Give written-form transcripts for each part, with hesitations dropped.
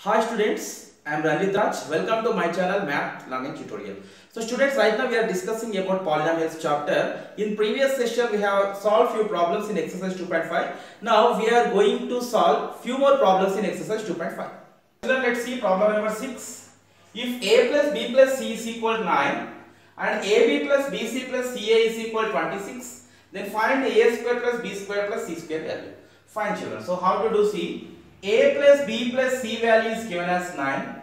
Hi students, I am Ranjit Raj. Welcome to my channel Math Learning Tutorial. So students, right now we are discussing about polynomials chapter. In previous session we have solved few problems in exercise 2.5. Now we are going to solve few more problems in exercise 2.5. Let's see problem number 6. If a plus b plus c is equal to 9 and ab plus bc plus ca is equal to 26, then find a square plus b square plus c square value. Fine children. So how to do? See, a plus b plus c value is given as 9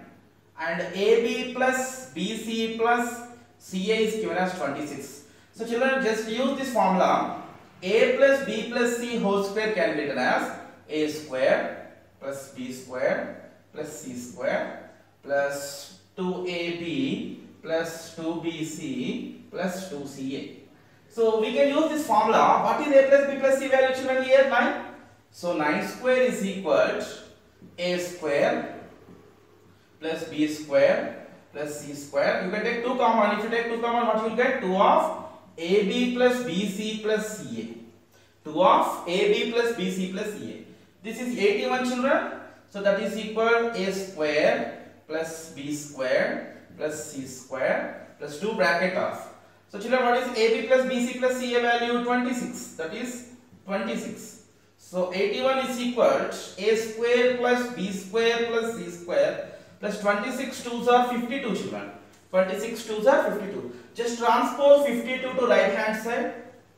and ab plus bc plus ca is given as 26. So children, just use this formula. A plus b plus c whole square can be written as a square plus b square plus c square plus 2ab plus 2bc plus 2ca. So we can use this formula. What is a plus b plus c value, children, here? 9. So 9 square is equal to a square plus b square plus c square. You can take 2 common. If you take 2 common, what you will get? 2 of ab plus bc plus ca. 2 of ab plus bc plus ca. This is 81, children. So that is equal a square plus b square plus c square plus 2 bracket of. So children, what is ab plus bc plus ca value? 26. That is 26. So 81 is equal to a square plus b square plus c square plus 26 2s are 52, children. 26 2s are 52. Just transpose 52 to right hand side.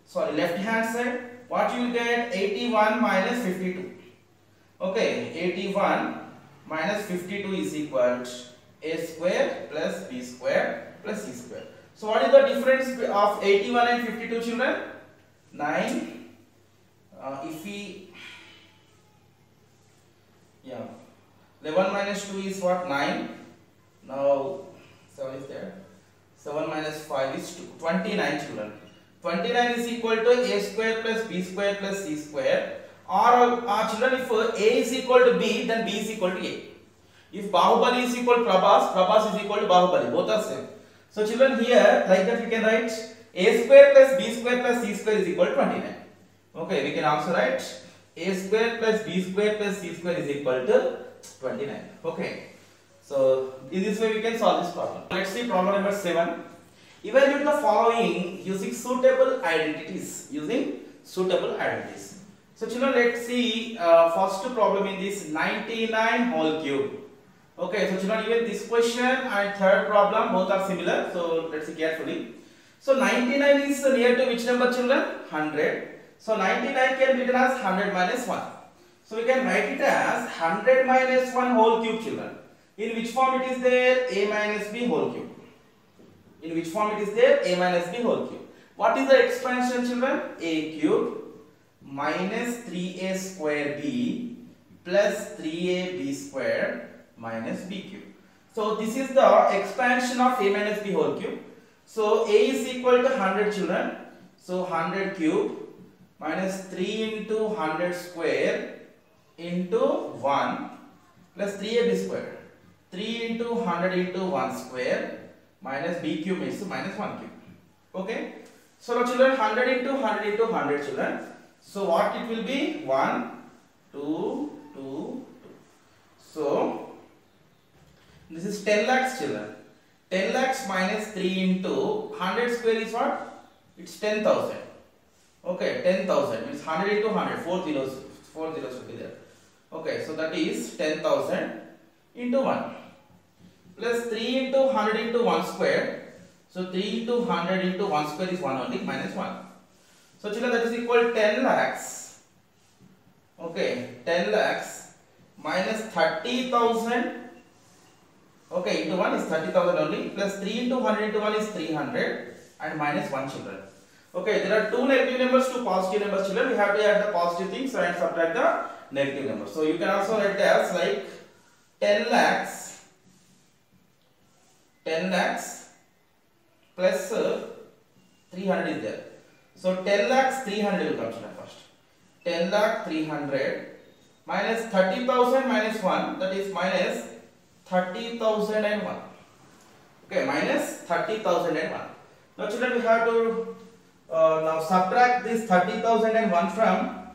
Sorry, left hand side. What you will get? 81 minus 52. Okay, 81 minus 52 is equal to a square plus b square plus c square. So what is the difference of 81 and 52, children? 9. If we 11 minus 2 is what? 9. Now 7 is there. 7 minus 5 is 2. 29, children. 29 is equal to a square plus b square plus c square. Or children, if a is equal to b, then b is equal to a. If Bahubali is equal to Prabhas, Prabhas is equal to Bahubali. Both are same. So children, here like that we can write a square plus b square plus c square is equal to 29. Okay, we can also write a square plus b square plus c square is equal to 29. Okay, so in this way we can solve this problem. Let's see problem number 7. Evaluate the following using suitable identities. So children, let's see first problem in this 99 whole cube. Okay, so children, even this question and third problem both are similar. So let's see carefully. So 99 is near to which number, children? 100. So 99 can be written as 100 minus 1. So we can write it as 100 minus 1 whole cube, children. In which form it is there? A minus b whole cube. In which form it is there? A minus b whole cube. What is the expansion, children? A cube minus 3a square b plus 3ab square minus b cube. So this is the expansion of a minus b whole cube. So a is equal to 100, children. So 100 cube minus 3 into 100 square into 1 plus 3ab square. 3 into 100 into 1 square minus b cube is minus 1 cube. Okay. So now children, 100 into 100 into 100, children. So what it will be? 1, 2, 2, 2. So this is 10 lakhs, children. 10 lakhs minus 3 into 100 square is what? It's 10,000. Okay, 10,000 means 100 into 100, 4 zeros will be there. Okay, so that is 10,000 into 1 plus 3 into 100 into 1 square. So 3 into 100 into 1 square is 1 only, minus 1. So children, that is equal to 10 lakhs. Okay, 10 lakhs minus 30,000. Okay, into 1 is 30,000 only, plus 3 into 100 into 1 is 300 and minus 1, children. Okay, there are two negative numbers, two positive numbers, children. We have to add the positive things and subtract the negative numbers. So you can also write as like 10 lakhs plus 300 is there. So 10 lakhs 300 will come, children, first. 10 lakh 300 minus 30,000 minus 1, that is minus 30,001. Okay, minus 30,001. Now children, we have to now subtract this 30,001 from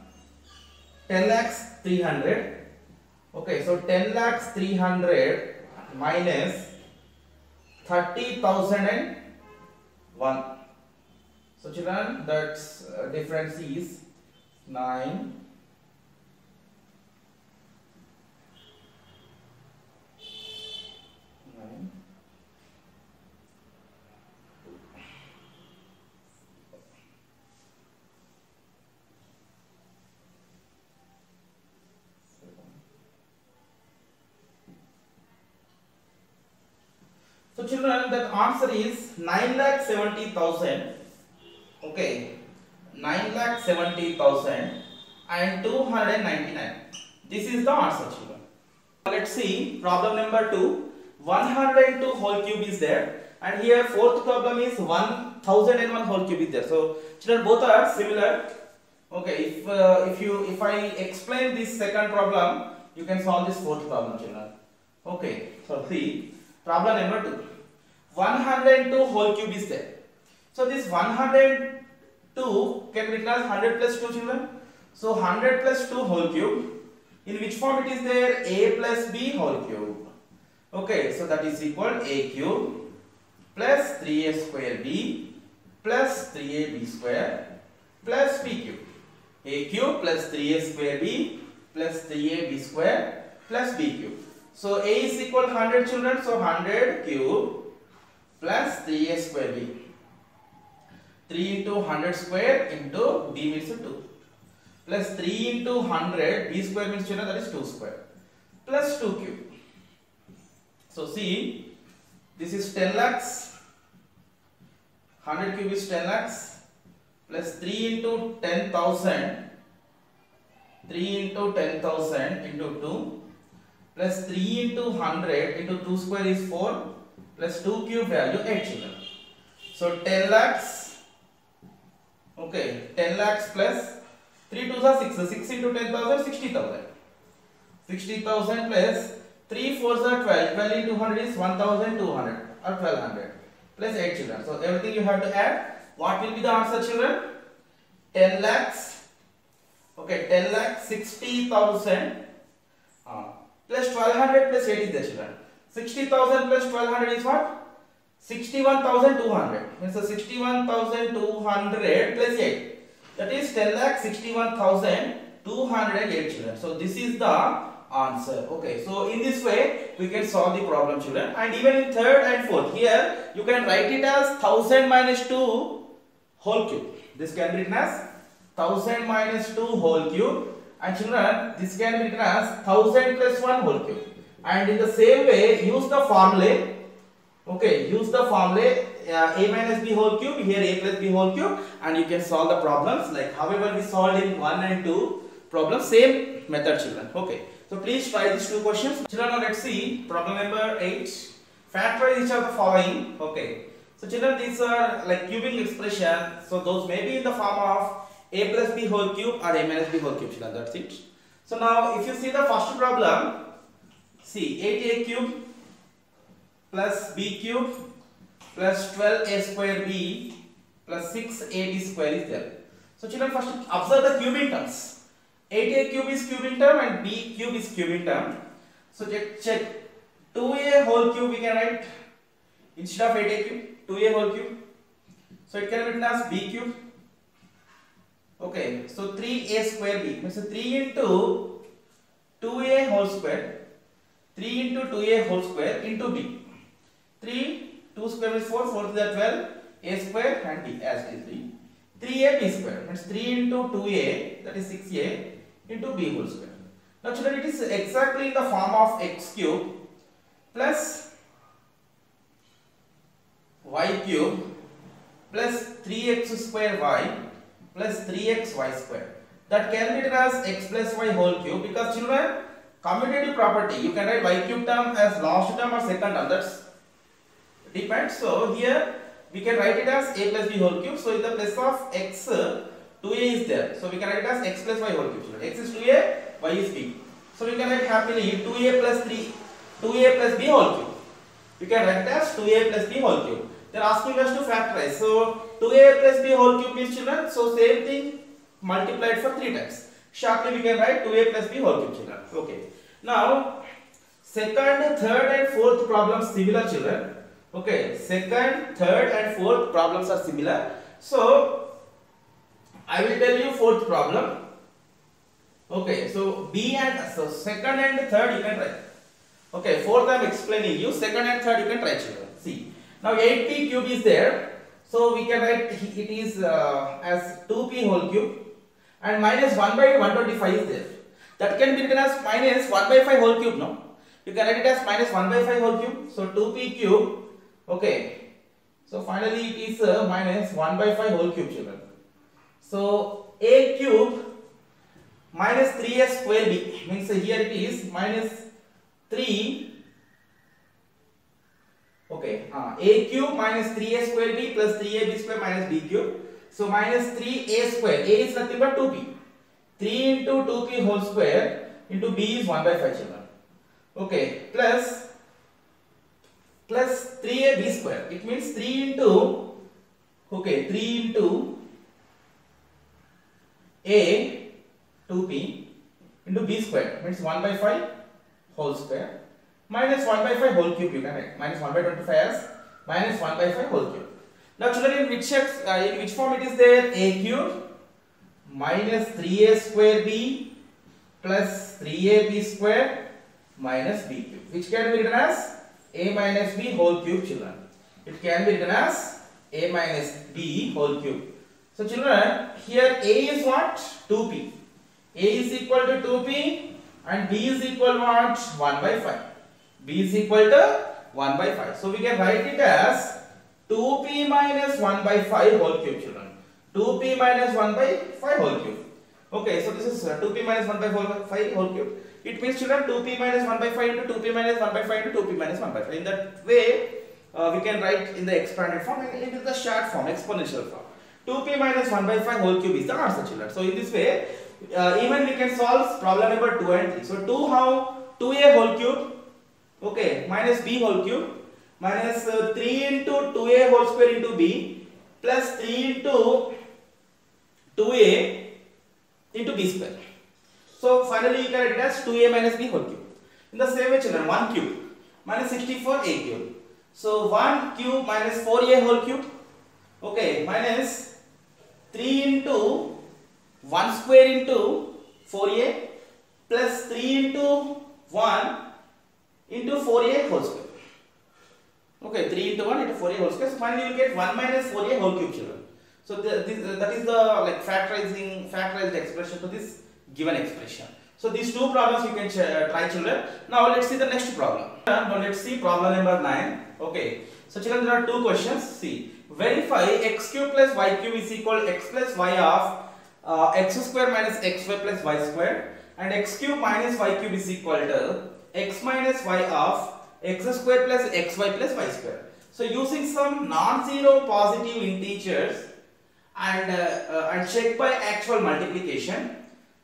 10 lakhs 300 Okay, so 10 lakhs 300 minus 30,001. So children, that's difference is 9. So children, that answer is 9,70,000. Okay, 9,70,000 and 299. This is the answer, children. Let's see problem number 2. 102 whole cube is there, and here fourth problem is 1001 whole cube is there. So children, both are similar. Okay, if I explain this second problem, you can solve this fourth problem, children. Okay, so see problem number 2. 102 whole cube is there. So this 102 can be written as 100 plus 2, children. So 100 plus 2 whole cube. In which form it is there? A plus B whole cube. Okay, so that is equal A cube plus 3A square B plus 3AB square plus B cube. A cube plus 3A square B plus 3AB square plus B cube. So A is equal 100, children. So 100 cube plus 3A square B. 3 into 100 square into B means 2. Plus 3 into 100, B square means, children, that is 2 square. Plus 2 cube. So see, this is 10 lakhs. 100 cube is 10 lakhs. Plus 3 into 10,000. 3 into 10,000 into 2. Plus 3 into 100 into 2 square is 4. Plus 2 cube value 8, children. So 10 lakhs. Okay, 10 lakhs plus 3 2s are 6. 6 into 10,000, 60,000. 60,000 plus 3 4s are 12. 12 into 100 is 1,200 or 1,200 plus 8, children. So everything you have to add. What will be the answer, children? 10 lakhs. Okay, 10 lakhs 60,000 plus 1,200 plus 8 is there, children. 60,000 plus 1,200 is what? 61,200. Means 61,200 plus 8. That is 10 lakh 61,208, children. So this is the answer. Okay, so in this way we can solve the problem, children. And even in third and fourth, here you can write it as 1000 minus 2 whole cube. This can be written as 1000 minus 2 whole cube. And children, this can be written as 1000 plus 1 whole cube. And in the same way, use the formula. Okay, use the formula A minus B whole cube, here A plus B whole cube, and you can solve the problems like however we solved in 1 and 2 problems, same method, children. Okay, so please try these two questions. Children, now let's see problem number 8. Factorize each of the following. Okay, so children, these are like cubing expression, so those may be in the form of A plus B whole cube or A minus B whole cube, children. That's it. So now if you see the first problem, see 8A cube plus B cube plus 12A square B plus 6AB square is there. So children, first observe the cubing terms. 8A cube is cubing term and B cube is cubing term. So check 2A whole cube we can write instead of 8A cube, 2A whole cube. So it can be written as B cube. Okay, so 3A square B means 3 into 2A whole square, 3 into 2A whole square into B. 3 2 square is 4, 4 is 12, A square and B as it is B. 3A B square means 3 into 2A, that is 6A into B whole square. Now children, it is exactly in the form of x cube plus y cube plus 3x square y plus 3xy square. That can be written as x plus y whole cube, because children, commutative property, you can write y cube term as last term or second term, that's depends. So here we can write it as A plus B whole cube. So in the place of x, 2A is there. So we can write it as x plus y whole cube. X is 2A, y is B. So we can write happily 2A plus B whole cube. We can write it as 2A plus B whole cube. They are asking us to factorize. So 2A plus B whole cube means, children, so same thing multiplied for 3 times. Sharply we can write 2A plus B whole cube, children. Okay. Now, second, third and fourth problems similar, children. Okay, second, third and fourth problems are similar. So, I will tell you fourth problem. Okay, so B and so second and third you can write. Okay, fourth I am explaining you. Second and third you can write, children. See, now 8p cube is there. So we can write it is as 2p whole cube, and minus 1 by 125 is there. That can be written as minus 1 by 5 whole cube, no? You can write it as minus 1 by 5 whole cube. So 2p cube. Okay. So finally it is minus 1 by 5 whole cube, children. So a cube minus 3a square b means here it is minus 3. Okay, a cube minus 3a square b plus 3ab square minus b cube. So minus 3a square. A is nothing but 2p. 3 into 2p whole square into b is 1 by 5, children. Okay, plus 3ab square. It means 3 into 3 into a 2p into b square means 1 by 5 whole square minus 1 by 5 whole cube you can write. Minus 1 by 25 as minus 1 by 5 whole cube. Now children, in which form it is there? A cube minus 3a square b plus 3ab square minus b cube, which can be written as a minus b whole cube, children. It can be written as a minus b whole cube. So children, here a is what? 2p. A is equal to 2p and b is equal to what? 1 by 5. B is equal to 1 by 5. So we can write it as 2p minus 1 by 5 whole cube, children. 2p minus 1 by 5 whole cube. Okay, so this is 2p minus 1 by 5 whole cube. It means, children, 2p minus 1 by 5 into 2p minus 1 by 5 into 2p minus 1 by 5. In that way, we can write in the expanded form and in the short form, exponential form. 2p minus 1 by 5 whole cube is the answer, children. So in this way, even we can solve problem number 2 and 3. So 2 how? 2a whole cube, okay, minus b whole cube minus 3 into 2a whole square into b plus 3 into 2a into b square. So finally you can write it as 2a minus b whole cube. In the same way, children, 1 cube minus 64a cube. So 1 cube minus 4a whole cube, okay, minus 3 into 1 square into 4a plus 3 into 1 into 4a whole square. Okay, 3 into 1 into 4a whole square. So finally you will get 1 minus 4a whole cube, children. So that is the factorized expression to this given expression. So these two problems you can try, children. Now let's see the next problem. Now let's see problem number 9. Okay. So children, there are two questions. See, verify x cube plus y cube is equal to x plus y of x square minus xy plus y square, and x cube minus y cube is equal to x minus y of x square plus xy plus y square. So using some non-zero positive integers and check by actual multiplication.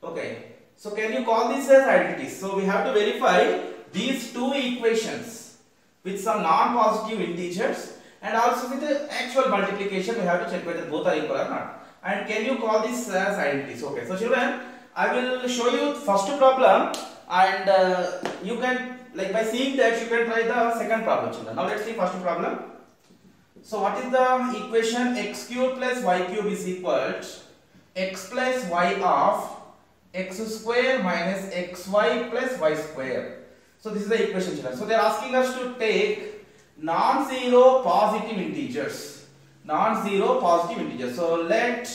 Okay. So can you call this as identities? So we have to verify these two equations with some non-positive integers, and also with the actual multiplication we have to check whether both are equal or not. And can you call this as identities? Okay. So children, I will show you first problem, and you can, like, by seeing that you can try the second problem, children. Now let's see first problem. So what is the equation? X cube plus y cube is equal to x plus y of x square minus xy plus y square. So this is the equation, children. So they are asking us to take non-zero positive integers. Non-zero positive integers. So let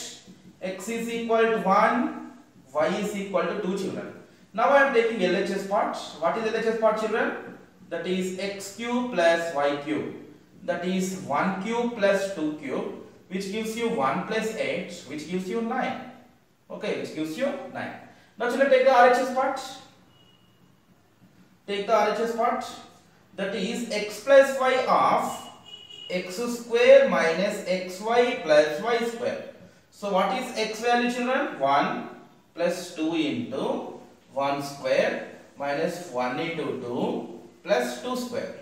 x is equal to 1, y is equal to 2, children. Now I am taking LHS part. What is LHS part, children? That is x cube plus y cube. That is 1 cube plus 2 cube, which gives you 1 plus 8, which gives you 9. Okay, which gives you 9. Now children, take the RHS part. Take the RHS part. That is x plus y of x square minus xy plus y square. So what is x value, children? 1 plus 2 into 1 square minus 1 into 2 plus 2 square.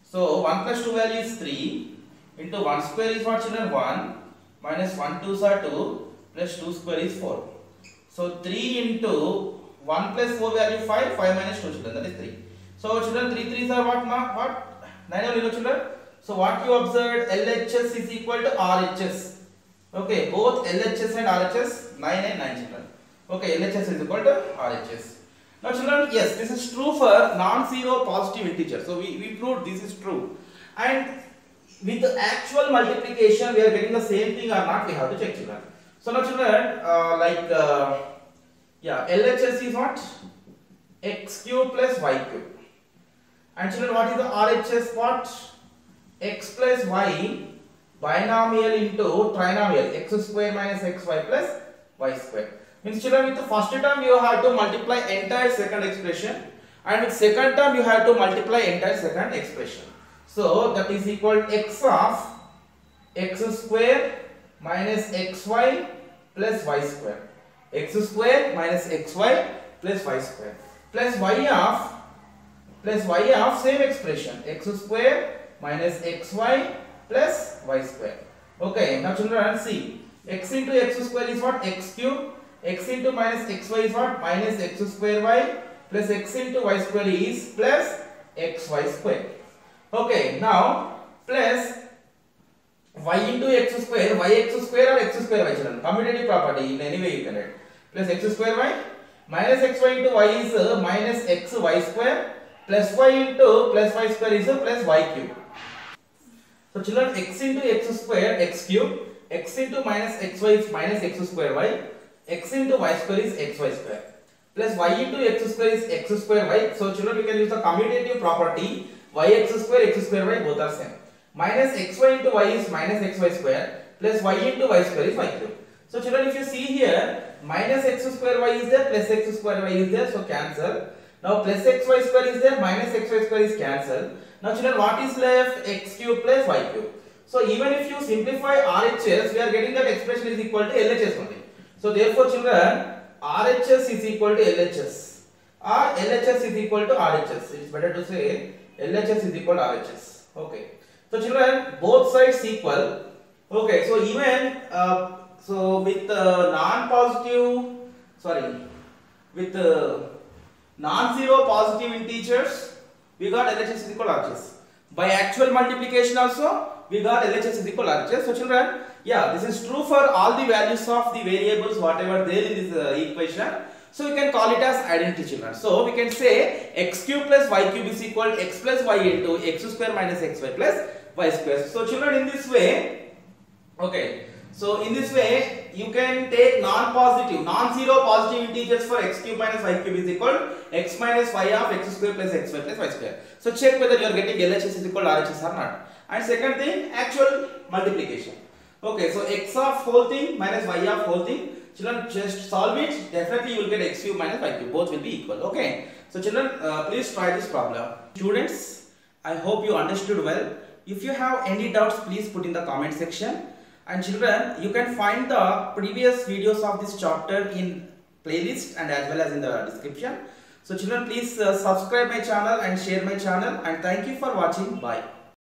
So 1 plus 2 value is 3 into 1 square is what, children? 1 minus 1 2s are 2 plus 2 square is 4. So 3 into 1 plus 4 value 5, 5 minus 2 children, that is 3. So children, 3 3s are what? 9 only, children. So what you observed, LHS is equal to RHS. Okay, both LHS and RHS 9 and 9 children. Okay, LHS is equal to RHS. Now children, yes, this is true for non-zero positive integer. So we proved this is true. And with the actual multiplication, we are getting the same thing or not, we have to check children. So now children, LHS is what? X cube plus y cube. And children, what is the RHS part? X plus y binomial into trinomial, x square minus xy plus y square. Means children, with the first term you have to multiply entire second expression, and with second term you have to multiply entire second expression. So that is equal to x of x square minus xy plus y square, x square minus xy plus y square, plus y of same expression, x square minus xy plus y square. Okay, now children, see, x into x square is what? X cube. X into minus xy is what? Minus x square y, plus x into y square is plus xy square. Okay, now plus y into x square, yx square or x square y children, commutative property, in any way you can write, plus x square y, minus xy into y is minus xy square, plus y into plus y square is plus y cube. So children, x into x square, x cube, x into minus xy is minus x square y, x into y square is xy square, plus y into x square is x square y. So children, we can use the commutative property, yx square y both are same. Minus xy into y is minus xy square, plus y into y square is y cube. So children, if you see here, minus x square y is there, plus x square y is there, so cancel. Now plus xy square is there, minus xy square is cancelled. Now children, what is left? X cube plus y cube. So even if you simplify RHS, we are getting that expression is equal to LHS only. So therefore children, RHS is equal to LHS or LHS is equal to RHS. It is better to say LHS is equal to RHS. Okay. So children, both sides equal. Okay. So even with non-zero positive integers, we got LHS is equal to RHS. By actual multiplication also, we got LHS is equal to RHS. So children, yeah, this is true for all the values of the variables whatever there in this equation. So we can call it as identity children. So we can say x cube plus y cube is equal to x plus y into x square minus xy plus y square. So children, in this way, okay. So in this way, you can take non-positive, non-zero positive integers for x cube minus y cube is equal to x minus y of x square plus xy plus y square. So check whether you are getting LHS is equal to RHS or not. And second thing, actual multiplication. Okay, so x of whole thing minus y of whole thing. Children, just solve it. Definitely you will get x cube minus y cube. Both will be equal. Okay. So children, please try this problem. Students, I hope you understood well. If you have any doubts, please put in the comment section. And children, you can find the previous videos of this chapter in playlist and as well as in the description. So children, please subscribe my channel and share my channel. And thank you for watching. Bye.